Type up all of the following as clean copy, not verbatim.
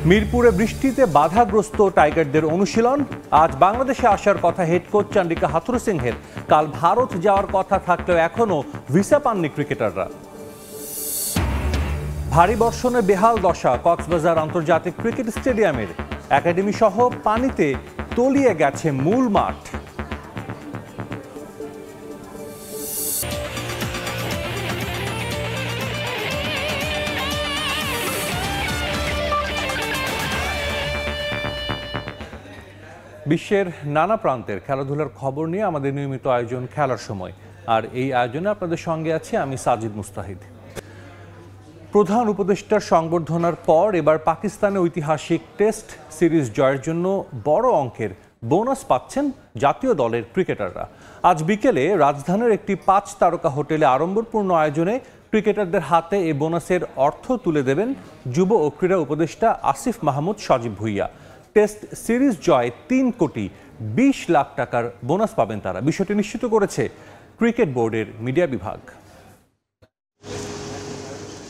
মিরপুরে বৃষ্টিতে বাধাগ্রস্ত টাইগারদের অনুশীলন। আজ বাংলাদেশে আসার কথা হেড কোচ চান্ডিকা হাথুরুসিংহের। কাল ভারত যাওয়ার কথা থাকলেও এখনও ভিসা পাননি ক্রিকেটাররা। ভারী বর্ষণে বেহাল দশা কক্সবাজার আন্তর্জাতিক ক্রিকেট স্টেডিয়ামের। একাডেমি সহ পানিতে তলিয়ে গেছে মূল মাঠ। বিশ্বের নানা প্রান্তের খেলাধুলার খবর নিয়ে আমাদের নিয়মিত আয়োজন খেলার সময়। আর এই আয়োজনে আপনাদের সঙ্গে আছি আমি সাজিদ মুস্তাহিদ। প্রধান উপদেষ্টার সংবর্ধনার পর এবার পাকিস্তানে ঐতিহাসিক টেস্ট সিরিজ জয়ের জন্য বড় অঙ্কের বোনাস পাচ্ছেন জাতীয় দলের ক্রিকেটাররা। আজ বিকেলে রাজধানীর একটি 5 তারকা হোটেলে আড়ম্বরপূর্ণ আয়োজনে ক্রিকেটারদের হাতে এই বোনাসের অর্থ তুলে দেবেন যুব ও ক্রীড়া উপদেষ্টা আসিফ মাহমুদ সজীব ভুইয়া। টেস্ট সিরিজ জয়ে 3 কোটি 20 লাখ টাকার বোনাস পাবেন তারা। বিষয়টি নিশ্চিত করেছে ক্রিকেট বোর্ডের মিডিয়া বিভাগ।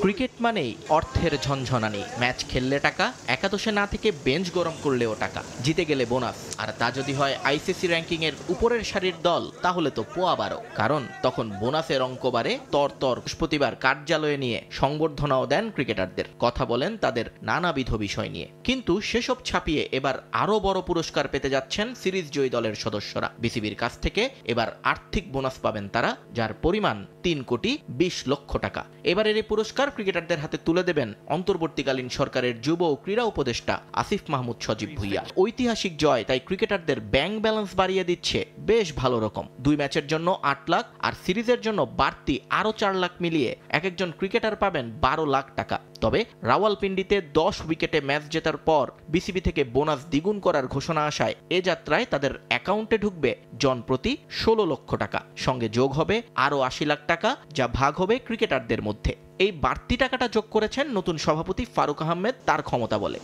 ক্রিকেট মানেই অর্থের ঝনঝনানি। ম্যাচ খেললে টাকা, একাদশে না থেকে বেঞ্চ গরম করলেও টাকা, জিতে গেলে বোনাস। আর তা যদি হয় আইসিসি র্যাঙ্কিং এর উপরের সারির দল, তাহলে তো পোয়া বারো। কারণ তখন বোনাসের অঙ্ক বাড়ে তর। বৃহস্পতিবার কার্যালয়ে নিয়ে সংবর্ধনাও দেন ক্রিকেটারদের, কথা বলেন তাদের নানাবিধ বিষয় নিয়ে। কিন্তু সেসব ছাপিয়ে এবার আরো বড় পুরস্কার পেতে যাচ্ছেন সিরিজ জয়ী দলের সদস্যরা। বিসিবির কাছ থেকে এবার আর্থিক বোনাস পাবেন তারা, যার পরিমাণ 3 কোটি 20 লক্ষ টাকা। এবারের এই পুরস্কার ক্রিকেটারদের হাতে তুলে দেবেন অন্তর্বর্তীকালীন সরকারের যুব ও ক্রীড়া উপদেষ্টা আসিফ মাহমুদ সজীব ভুইয়া। ঐতিহাসিক জয় তাই ক্রিকেটারদের ব্যাংক ব্যালেন্স বাড়িয়ে দিচ্ছে বেশ ভালো রকম। 2 ম্যাচের জন্য 8 লাখ আর সিরিজের জন্য বাড়তি আরো 4 লাখ মিলিয়ে একজন ক্রিকেটার পাবেন 12 লাখ টাকা। তবে রাওয়ালপিন্ডিতে 10 উইকেটে ম্যাচ জেতার পর বিসিবি থেকে বোনাস দ্বিগুণ করার ঘোষণা আসায় এ যাত্রায় তাদের অ্যাকাউন্টে ঢুকবে জনপ্রতি 16 লক্ষ টাকা। সঙ্গে যোগ হবে আরো 80 লাখ টাকা, যা ভাগ হবে ক্রিকেটারদের মধ্যে। এই বাড়তি টাকাটা যোগ করেছেন নতুন সভাপতি ফারুক আহমেদ তার ক্ষমতা বলে।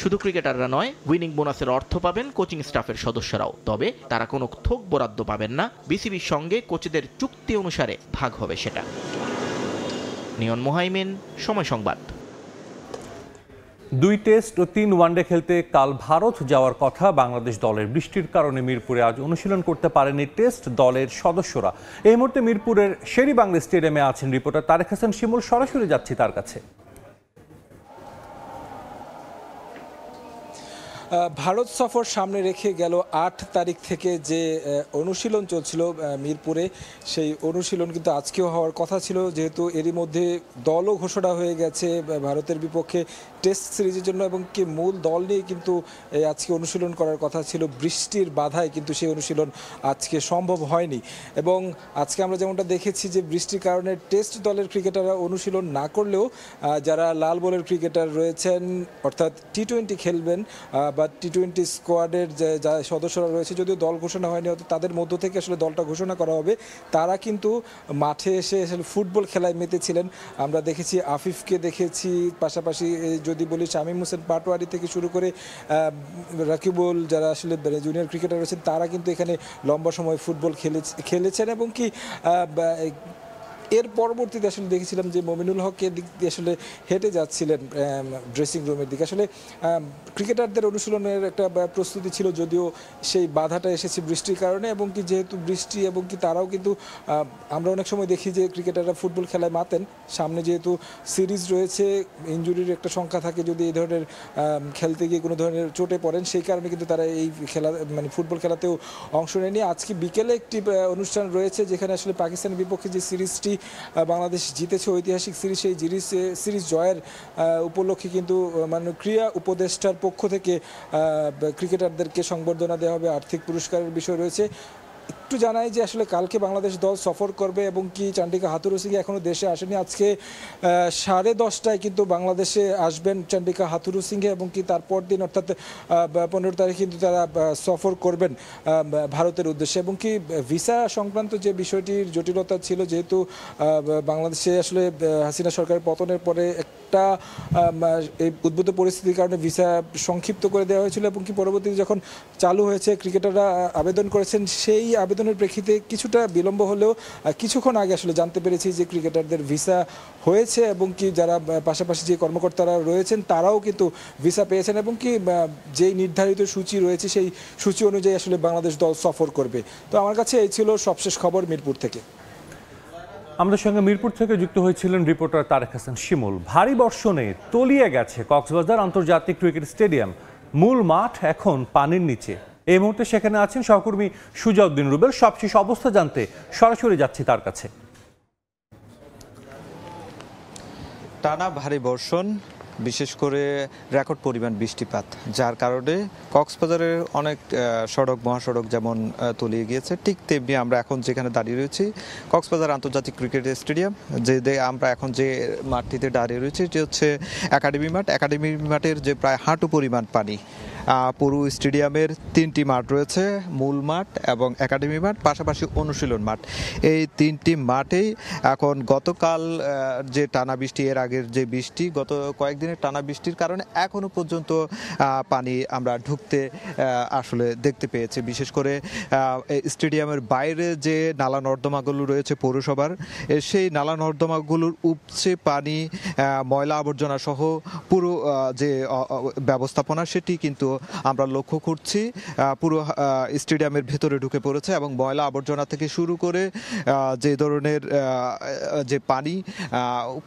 শুধু ক্রিকেটাররা নয়, উইনিং বোনাসের অর্থ পাবেন কোচিং স্টাফের সদস্যরাও। তবে তারা কোনো থোক বরাদ্দ পাবেন না, বিসিবির সঙ্গে কোচদের চুক্তি অনুসারে ভাগ হবে সেটা। নিয়ন মোহাইমিন, সময় সংবাদ। 2 টেস্ট ও 3 ওয়ানডে খেলতে কাল ভারত যাওয়ার কথা বাংলাদেশ দলের। বৃষ্টির কারণে মিরপুরে আজ অনুশীলন করতে পারেনি টেস্ট দলের সদস্যরা। এই মুহূর্তে মিরপুরের শেরেবাংলা স্টেডিয়ামে আছেন রিপোর্টার তারেক হাসান শিমুল। সরাসরি যাচ্ছি তার কাছে। ভারত সফর সামনে রেখে গেল 8 তারিখ থেকে যে অনুশীলন চলছিল মিরপুরে, সেই অনুশীলন কিন্তু আজকেও হওয়ার কথা ছিল। যেহেতু এরই মধ্যে দলও ঘোষণা হয়ে গেছে ভারতের বিপক্ষে টেস্ট সিরিজের জন্য, এবং কি মূল দল নিয়ে কিন্তু আজকে অনুশীলন করার কথা ছিল। বৃষ্টির বাধায় কিন্তু সেই অনুশীলন আজকে সম্ভব হয়নি। এবং আজকে আমরা যেমনটা দেখেছি যে বৃষ্টির কারণে টেস্ট দলের ক্রিকেটাররা অনুশীলন না করলেও যারা লাল বলের ক্রিকেটার রয়েছেন, অর্থাৎ টি-20 খেলবেন বা টি-20 স্কোয়াডের যা সদস্যরা রয়েছে, যদিও দল ঘোষণা হয়নি, হয়তো তাদের মধ্য থেকে আসলে দলটা ঘোষণা করা হবে, তারা কিন্তু মাঠে এসে আসলে ফুটবল খেলায় মেতেছিলেন। আমরা দেখেছি আফিফকে দেখেছি, পাশাপাশি যদি বলি শামীম হোসেন পাটোয়ারি থেকে শুরু করে রাকিবুল, যারা আসলে জুনিয়র ক্রিকেটার রয়েছেন, তারা কিন্তু এখানে লম্বা সময় ফুটবল খেলেছেন। এবং কি এর পরবর্তীতে আসলে দেখেছিলাম যে মমিনুল হকের দিক দিয়ে আসলে হেঁটে যাচ্ছিলেন ড্রেসিং রুমের দিকে। আসলে ক্রিকেটারদের অনুশীলনের একটা প্রস্তুতি ছিল, যদিও সেই বাধাটা এসেছে বৃষ্টির কারণে। এবং কি যেহেতু বৃষ্টি, এবং কি তারাও কিন্তু আমরা অনেক সময় দেখি যে ক্রিকেটাররা ফুটবল খেলায় মাতেন, সামনে যেহেতু সিরিজ রয়েছে, ইনজুরির একটা সংখ্যা থাকে যদি এই ধরনের খেলতে গিয়ে কোনো ধরনের চোটে পড়েন, সেই কারণে কিন্তু তারা এই খেলা মানে ফুটবল খেলাতেও অংশ নেয়নি। আজকে বিকেলে একটি অনুষ্ঠান রয়েছে যেখানে আসলে পাকিস্তানের বিপক্ষে যে সিরিজটি বাংলাদেশ জিতেছে, ঐতিহাসিক সিরিজ, সেই সিরিজ জয়ের উপলক্ষে কিন্তু মানে ক্রীড়া উপদেষ্টার পক্ষ থেকে ক্রিকেটারদেরকে সংবর্ধনা দেওয়া হবে, আর্থিক পুরস্কারের বিষয় রয়েছে। একটু জানাই যে আসলে কালকে বাংলাদেশ দল সফর করবে, এবং কি চান্ডিকা হাথুরুসিংহে এখনও দেশে আসেনি। আজকে 10:30টায় কিন্তু বাংলাদেশে আসবেন চান্ডিকা হাথুরুসিংহে, এবং কি তারপর দিন অর্থাৎ 15 তারিখ কিন্তু তারা সফর করবেন ভারতের উদ্দেশ্যে। এবং কি ভিসা সংক্রান্ত যে বিষয়টির জটিলতা ছিল, যেহেতু বাংলাদেশে আসলে হাসিনা সরকারের পতনের পরে একটা এই উদ্ভূত পরিস্থিতির কারণে ভিসা সংক্ষিপ্ত করে দেওয়া হয়েছিল, এবং কি পরবর্তীতে যখন চালু হয়েছে ক্রিকেটাররা আবেদন করেছেন, সেই আবেদন আবেদনের প্রেক্ষিতে কিছুটা বিলম্ব হলেও কিছুক্ষণ আগে আসলে জানতে পেরেছি যে ক্রিকেটারদের ভিসা হয়েছে এবং কি যারা পাশাপাশি যে কর্মকর্তারা রয়েছেন তারাও কিন্তু ভিসা পেয়েছেন এবং কি যেই নির্ধারিত সূচি রয়েছে সেই সূচি অনুযায়ী আসলে বাংলাদেশ দল সফর করবে। তো আমার কাছে এই ছিল সবশেষ খবর মিরপুর থেকে। আমাদের সঙ্গে মিরপুর থেকে যুক্ত হয়েছিলেন রিপোর্টার তারেক হাসান শিমুল। ভারী বর্ষণে তলিয়ে গেছে কক্সবাজার আন্তর্জাতিক ক্রিকেট স্টেডিয়াম, মূল মাঠ এখন পানির নিচে। এই মুহূর্তে সেখানে আছেন সহকর্মী সুজাউদ্দিন রুবেল। সবশেষ অবস্থা জানতে সরাসরি যাচ্ছি তার কাছে। টানা ভারী বর্ষণ, বিশেষ করে রেকর্ড পরিমাণ বৃষ্টিপাত, যার কারণে কক্সবাজারের অনেক সড়ক মহাসড়ক যেমন তলিয়ে গিয়েছে, ঠিক তেমনি আমরা এখন যেখানে দাঁড়িয়ে রয়েছি কক্সবাজার আন্তর্জাতিক ক্রিকেট স্টেডিয়াম, আমরা এখন যে মাঠটিতে দাঁড়িয়ে রয়েছি এটি হচ্ছে একাডেমি মাঠ। একাডেমি মাঠের যে প্রায় হাঁটু পরিমাণ পানি। পুরো স্টেডিয়ামের 3টি মাঠ রয়েছে, মূল মাঠ এবং একাডেমি মাঠ, পাশাপাশি অনুশীলন মাঠ। এই 3টি মাঠেই এখন গতকাল যে টানা বৃষ্টি, এর আগের যে বৃষ্টি, গত কয়েকদিনের টানা বৃষ্টির কারণে এখনো পর্যন্ত পানি আমরা ঢুকতে আসলে দেখতে পেয়েছি। বিশেষ করে স্টেডিয়ামের বাইরে যে নালা নর্দমাগুলো রয়েছে পৌরসভার, সেই নালা নর্দমাগুলোর উপচে পানি, ময়লা আবর্জনা সহ পুরো যে ব্যবস্থাপনা সেটি কিন্তু আমরা লক্ষ্য করছি পুরো স্টেডিয়ামের ভেতরে ঢুকে পড়েছে এবং ময়লা আবর্জনা থেকে শুরু করে যে ধরনের যে পানি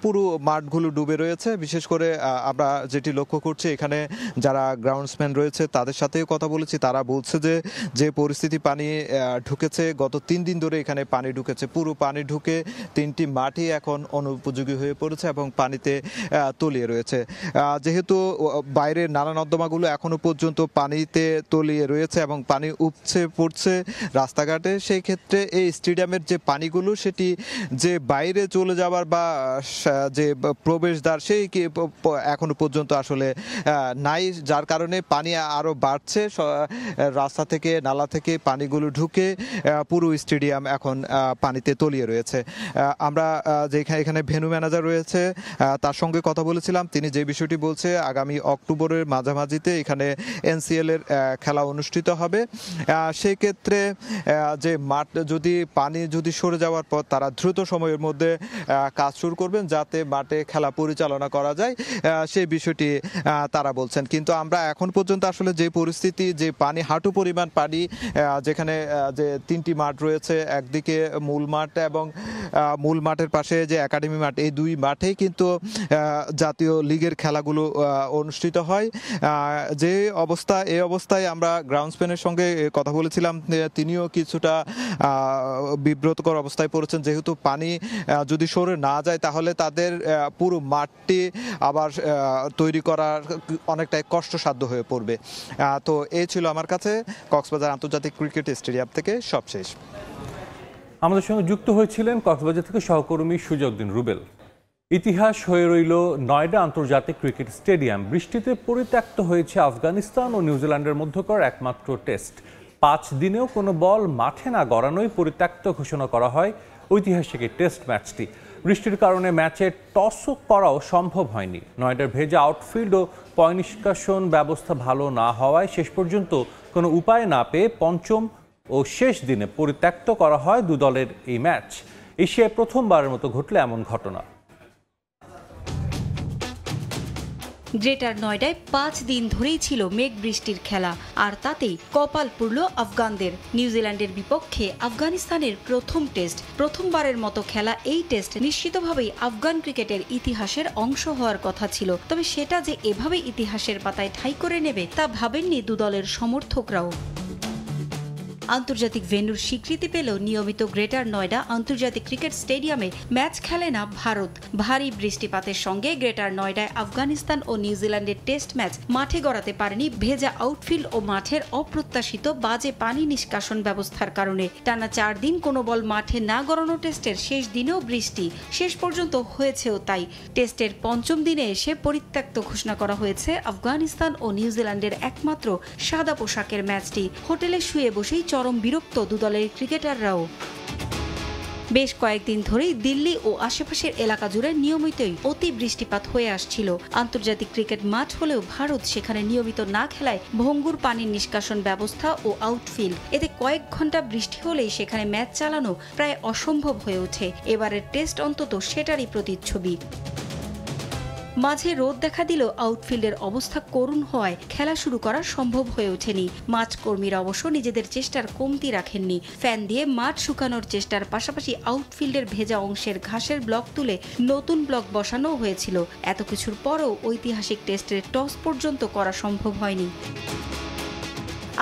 পুরো মাঠগুলো ডুবে রয়েছে। বিশেষ করে আমরা যেটি লক্ষ্য করছি, এখানে যারা গ্রাউন্ডসম্যান রয়েছে তাদের সাথেও কথা বলেছি, তারা বলছে যে পরিস্থিতি পানি ঢুকেছে, গত 3 দিন ধরে এখানে পানি ঢুকেছে, পুরো পানি ঢুকে 3টি মাঠই এখন অনুপযোগী হয়ে পড়েছে এবং পানিতে তলিয়ে রয়েছে। যেহেতু বাইরের নালা নর্দমাগুলো এখনো পর্যন্ত পানিতে তলিয়ে রয়েছে এবং পানি উপচে পড়ছে রাস্তাঘাটে, সেই ক্ষেত্রে এই স্টেডিয়ামের যে পানিগুলো সেটি যে বাইরে চলে যাবার বা যে প্রবেশদ্বার সেই এখনো পর্যন্ত আসলে নাই, যার কারণে পানি আরো বাড়ছে। রাস্তা থেকে নালা থেকে পানিগুলো ঢুকে পুরো স্টেডিয়াম এখন পানিতে তলিয়ে রয়েছে। আমরা এখানে ভেন্যু ম্যানেজার রয়েছে তার সঙ্গে কথা বলেছিলাম, তিনি যে বিষয়টি বলছে, আগামী অক্টোবরের মাঝামাঝিতে এখানে NCL এর খেলা অনুষ্ঠিত হবে। সেই ক্ষেত্রে যে মাঠ যদি পানি সরে যাওয়ার পর তারা দ্রুত সময়ের মধ্যে কাজ শুরু করবেন যাতে মাঠে খেলা পরিচালনা করা যায়, সেই বিষয়টি তারা বলছেন। কিন্তু আমরা এখন পর্যন্ত আসলে যে পরিস্থিতি, যে পানি হাঁটু পরিমাণ পানি, যেখানে যে 3টি মাঠ রয়েছে, একদিকে মূল মাঠ এবং মূল মাঠের পাশে যে একাডেমি মাঠ, এই 2 মাঠেই কিন্তু জাতীয় লিগের খেলাগুলো অনুষ্ঠিত হয়। যে অবস্থা, এই অবস্থায় আমরা গ্রাউন্ডসম্যানের সঙ্গে কথা বলেছিলাম, তিনিও কিছুটা বিব্রতকর অবস্থায় পড়েছেন, যেহেতু পানি যদি সরে না যায় তাহলে তাদের পুরো মাঠটি আবার তৈরি করা অনেকটাই কষ্টসাধ্য হয়ে পড়বে। তো এই ছিল আমার কাছে কক্সবাজার আন্তর্জাতিক ক্রিকেট স্টেডিয়াম থেকে সবশেষ। আমাদের সঙ্গে যুক্ত হয়েছিলেন কক্সবাজার থেকে সহকর্মী সুজাউদ্দিন রুবেল। ইতিহাস হয়ে রইল নয়ডা আন্তর্জাতিক ক্রিকেট স্টেডিয়াম। বৃষ্টিতে পরিত্যক্ত হয়েছে আফগানিস্তান ও নিউজিল্যান্ডের মধ্যকার একমাত্র টেস্ট। 5 দিনেও কোনো বল মাঠে না গড়ানোই পরিত্যক্ত ঘোষণা করা হয় ঐতিহাসিক এই টেস্ট ম্যাচটি। বৃষ্টির কারণে ম্যাচে টসও করাও সম্ভব হয়নি। নয়ডার ভেজা আউটফিল্ড ও পয় নিষ্কাশন ব্যবস্থা ভালো না হওয়ায় শেষ পর্যন্ত কোনো উপায় না পেয়ে পঞ্চম ও শেষ দিনে পরিত্যক্ত করা হয় 2 দলের এই ম্যাচ। এশিয়ায় প্রথমবারের মতো ঘটল এমন ঘটনা। গ্রেটার নয়ডায় 5 দিন ধরেই ছিল মেঘ বৃষ্টির খেলা, আর তাতেই কপাল পুড়ল আফগানদের। নিউজিল্যান্ডের বিপক্ষে আফগানিস্তানের প্রথম টেস্ট, প্রথমবারের মতো খেলা এই টেস্ট নিশ্চিতভাবেই আফগান ক্রিকেটের ইতিহাসের অংশ হওয়ার কথা ছিল। তবে সেটা যে এভাবে ইতিহাসের পাতায় ঠাঁই করে নেবে তা ভাবেননি 2 দলের সমর্থকরাও। আন্তর্জাতিক ভেন্যুর স্বীকৃতি পেলেও নিয়মিত গ্রেটার নয়ডা আন্তর্জাতিক ক্রিকেট স্টেডিয়ামে ম্যাচ খেলে না ভারত। ভারী বৃষ্টিপাতের সঙ্গে গ্রেটার নয়ডায় আফগানিস্তান ও নিউজিল্যান্ডের টেস্ট ম্যাচ মাঠে গড়াতে পারেনি ভেজা আউটফিল্ড ও মাঠের অপ্রত্যাশিত বাজে পানি নিষ্কাশন ব্যবস্থার কারণে। টানা 4 দিন কোনো বল মাঠে না গড়ানো টেস্টের শেষ দিনেও বৃষ্টি, শেষ পর্যন্ত হয়েছেও তাই। টেস্টের 5ম দিনে এসে পরিত্যক্ত ঘোষণা করা হয়েছে আফগানিস্তান ও নিউজিল্যান্ডের একমাত্র সাদা পোশাকের ম্যাচটি। হোটেলে শুয়ে বসেই চরম বিরক্ত 2 দলের ক্রিকেটাররাও। বেশ কয়েকদিন ধরেই দিল্লি ও আশেপাশের এলাকা জুড়ে নিয়মিতই অতি বৃষ্টিপাত হয়ে আসছিল। আন্তর্জাতিক ক্রিকেট মাঠ হলেও ভারত সেখানে নিয়মিত না খেলায় ভঙ্গুর পানির নিষ্কাশন ব্যবস্থা ও আউটফিল্ড, এতে কয়েক ঘন্টা বৃষ্টি হলেই সেখানে ম্যাচ চালানো প্রায় অসম্ভব হয়ে ওঠে। এবারের টেস্ট অন্তত সেটারই প্রতিচ্ছবি। মাঝে রোদ দেখা দিলেও আউটফিল্ডের অবস্থা করুণ হওয়ায় খেলা শুরু করা সম্ভব হয়ে ওঠেনি। মাঠ কর্মীরা অবশ্য নিজেদের চেষ্টার কমতি রাখেননি। ফ্যান দিয়ে মাঠ শুকানোর চেষ্টার পাশাপাশি আউটফিল্ডের ভেজা অংশের ঘাসের ব্লক তুলে নতুন ব্লক বসানো হয়েছিল। এত কিছুর পরও ঐতিহাসিক টেস্টের টস পর্যন্ত করা সম্ভব হয়নি।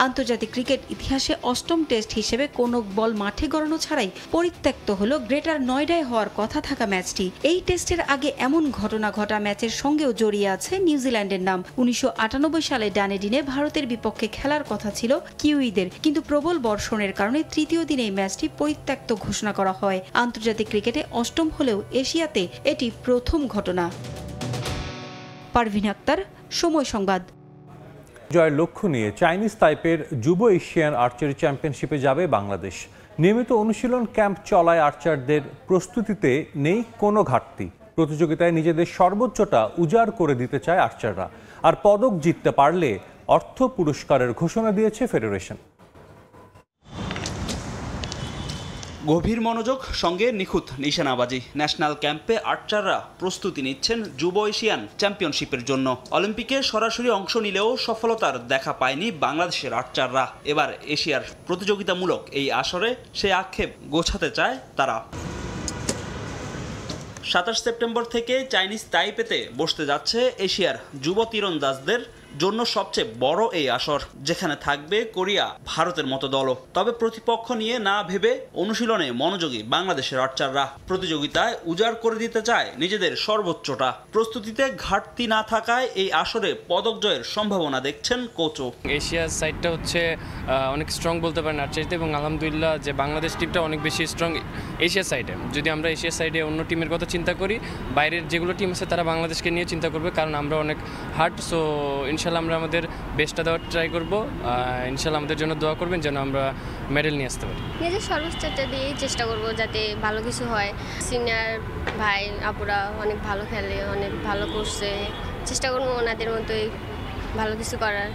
আন্তর্জাতিক ক্রিকেট ইতিহাসে অষ্টম টেস্ট হিসেবে কোনো বল মাঠে গড়ানো ছাড়াই পরিত্যক্ত হলো গ্রেটার নয়ডায় হওয়ার কথা থাকা ম্যাচটি। এই টেস্টের আগে এমন ঘটনা ঘটা ম্যাচের সঙ্গেও জড়িয়ে আছে নিউজিল্যান্ডের নাম। 1998 সালে ডানেডিনে ভারতের বিপক্ষে খেলার কথা ছিল কিউইদের, কিন্তু প্রবল বর্ষণের কারণে তৃতীয় দিনে এই ম্যাচটি পরিত্যক্ত ঘোষণা করা হয়। আন্তর্জাতিক ক্রিকেটে অষ্টম হলেও এশিয়াতে এটি প্রথম ঘটনা। পারভিন আক্তার, সময় সংবাদ। জয়ের লক্ষ্য নিয়ে চাইনিজ তাইপের যুব এশিয়ান আর্চারি চ্যাম্পিয়নশিপে যাবে বাংলাদেশ। নিয়মিত অনুশীলন ক্যাম্প চলায় আর্চারদের প্রস্তুতিতে নেই কোনো ঘাটতি। প্রতিযোগিতায় নিজেদের সর্বোচ্চটা উজাড় করে দিতে চায় আর্চাররা, আর পদক জিততে পারলে অর্থ পুরস্কারের ঘোষণা দিয়েছে ফেডারেশন। গভীর মনোযোগ সঙ্গে নিখুঁত নিশানাবাজি, ন্যাশনাল ক্যাম্পে আর্চাররা প্রস্তুতি নিচ্ছেন যুব এশিয়ান চ্যাম্পিয়নশিপের জন্য। অলিম্পিকে সরাসরি অংশ নিলেও সফলতার দেখা পায়নি বাংলাদেশের আর্চাররা। এবার এশিয়ার প্রতিযোগিতামূলক এই আসরে সে আক্ষেপ গোছাতে চায় তারা। 27 সেপ্টেম্বর থেকে চাইনিজ তাইপেতে বসতে যাচ্ছে এশিয়ার যুব তীরন্দাজদের জন্য সবচেয়ে বড় এই আসর, যেখানে থাকবে কোরিয়া, ভারতের মতো দলও। তবে প্রতিপক্ষ নিয়ে না ভেবে অনুশীলনে মনোযোগী বাংলাদেশের আর্চাররা প্রতিযোগিতায় উজাড় করে দিতে চায় নিজেদের সর্বোচ্চটা। প্রস্তুতিতে ঘাটতি না থাকায় এই আসরে পদক জয়ের সম্ভাবনা দেখছেন কোচও। এশিয়ার সাইডটা হচ্ছে অনেক স্ট্রং বলতে পারেন আর্চারিতে, এবং আলহামদুলিল্লাহ যে বাংলাদেশ টিমটা অনেক বেশি স্ট্রং এশিয়ার সাইডে। যদি আমরা এশিয়ার সাইডে অন্য টিমের কথা চিন্তা করি, বাইরের যেগুলো টিম আছে তারা বাংলাদেশকে নিয়ে চিন্তা করবে, কারণ আমরা অনেক হার্ড। সো ইনশাল্লাহ আমরা আমাদের বেস্টটা দেওয়ার ট্রাই করব। ইনশাল্লাহ আমাদের জন্য দোয়া করবেন যেন আমরা মেডেল নিয়ে আসতে পারি। নিজের সর্বোচ্চটা দিয়েই চেষ্টা করব যাতে ভালো কিছু হয়। সিনিয়র ভাই আপুরা অনেক ভালো খেলে, অনেক ভালো করছে, চেষ্টা করবো ওনাদের মতোই ভালো কিছু করার।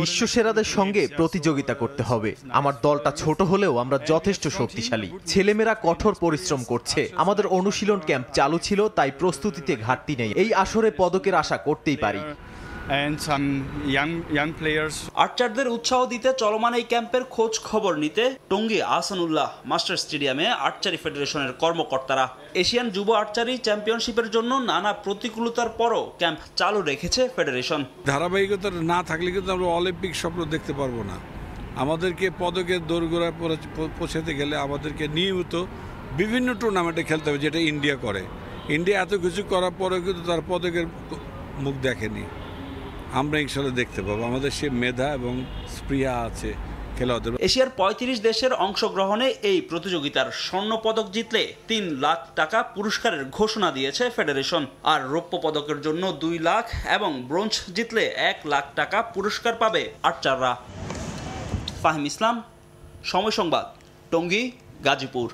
বিশ্বসেরাদের সঙ্গে প্রতিযোগিতা করতে হবে। আমার দলটা ছোট হলেও আমরা যথেষ্ট শক্তিশালী। ছেলেমেয়েরা কঠোর পরিশ্রম করছে। আমাদের অনুশীলন ক্যাম্প চালু ছিল, তাই প্রস্তুতিতে ঘাটতি নেই। এই আসরে পদকের আশা করতেই পারি। আর্চারদের উৎসাহ দিতে চলমান এই ক্যাম্পের খোঁজ খবর নিতে টঙ্গী আহসানুল্লাহ মাস্টার স্টেডিয়ামে আর্চারি ফেডারেশনের কর্মকর্তারা। এশিয়ান যুব আর্চারি চ্যাম্পিয়নশিপের জন্য নানা প্রতিকূলতার পরও ক্যাম্প চালু রেখেছে ফেডারেশন। ধারাবাহিকতা না থাকলে কিন্তু আমরা অলিম্পিক স্বপ্ন দেখতে পারবো না। আমাদেরকে পদকের দোরগোড়ায় পৌঁছাতে গেলে আমাদেরকে নিয়মিত বিভিন্ন টুর্নামেন্টে খেলতে হবে, যেটা ইন্ডিয়া করে। ইন্ডিয়া এত কিছু করার পরেও কিন্তু তার পদকের মুখ দেখেনি। আমরা ইনশাল্লাহ দেখতে পাবো, আমাদের সে মেধা এবং স্পৃহা আছে খেলোয়াড়দের। এশিয়ার 35 দেশের অংশগ্রহণে এই প্রতিযোগিতার স্বর্ণ পদক জিতলে 3 লাখ টাকা পুরস্কারের ঘোষণা দিয়েছে ফেডারেশন। আর রৌপ্য পদকের জন্য 2 লাখ এবং ব্রোঞ্জ জিতলে 1 লাখ টাকা পুরস্কার পাবে আর্চাররা। ফাহিম ইসলাম, সময় সংবাদ, টঙ্গী, গাজীপুর।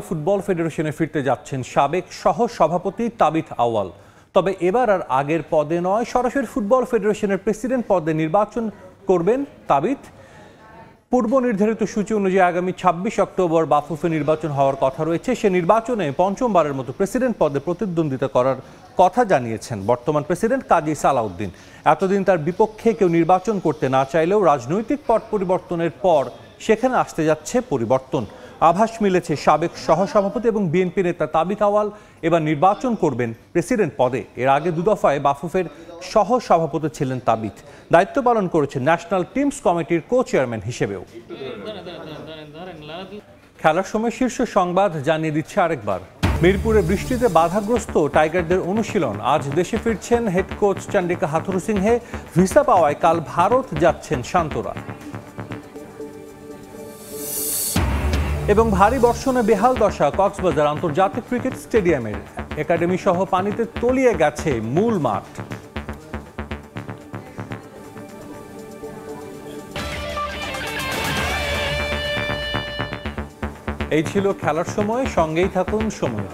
ফুটবল ফেডারেশনে ফিরতে যাচ্ছেন সাবেক সহ সভাপতি তাবিথ আউয়াল। তবে এবার আর আগের পদে নয়, সরাসরি ফুটবল ফেডারেশনের প্রেসিডেন্ট পদে নির্বাচন করবেন তাবিথ। পূর্ব নির্ধারিত সূচি অনুযায়ী আগামী 26 অক্টোবর বাফুফে নির্বাচন হওয়ার কথা রয়েছে। সে নির্বাচনে পঞ্চমবারের মতো প্রেসিডেন্ট পদে প্রতিদ্বন্দ্বিতা করার কথা জানিয়েছেন বর্তমান প্রেসিডেন্ট কাজী সালাউদ্দিন। এতদিন তার বিপক্ষে কেউ নির্বাচন করতে না চাইলেও রাজনৈতিক পট পরিবর্তনের পর সেখানে আসতে যাচ্ছে পরিবর্তন। আভাস মিলেছে সাবেক সহসভাপতি এবং বিএনপি নেতা তাবিথ আউয়াল এবার নির্বাচন করবেন প্রেসিডেন্ট পদে। এর আগে 2 দফায় বাফুফের সহসভাপতি ছিলেন তাবিথ। দায়িত্ব পালন করেছেন ন্যাশনাল টিমস কমিটির কো চেয়ারম্যান হিসেবেও। খেলার সময় শীর্ষ সংবাদ জানিয়ে দিচ্ছে আরেকবার। মিরপুরে বৃষ্টিতে বাধাগ্রস্ত টাইগারদের অনুশীলন। আজ দেশে ফিরছেন head coach Chandika Hathurusingha. Visa পাওয়ায় কাল ভারত যাচ্ছেন শান্তরা। এবং ভারী বর্ষণে বেহাল দশা কক্সবাজার আন্তর্জাতিক ক্রিকেট স্টেডিয়ামের। একাডেমি সহ পানিতে তলিয়ে গেছে মূল মাঠ। এই ছিল খেলার সময়, সঙ্গেই থাকুন সময়।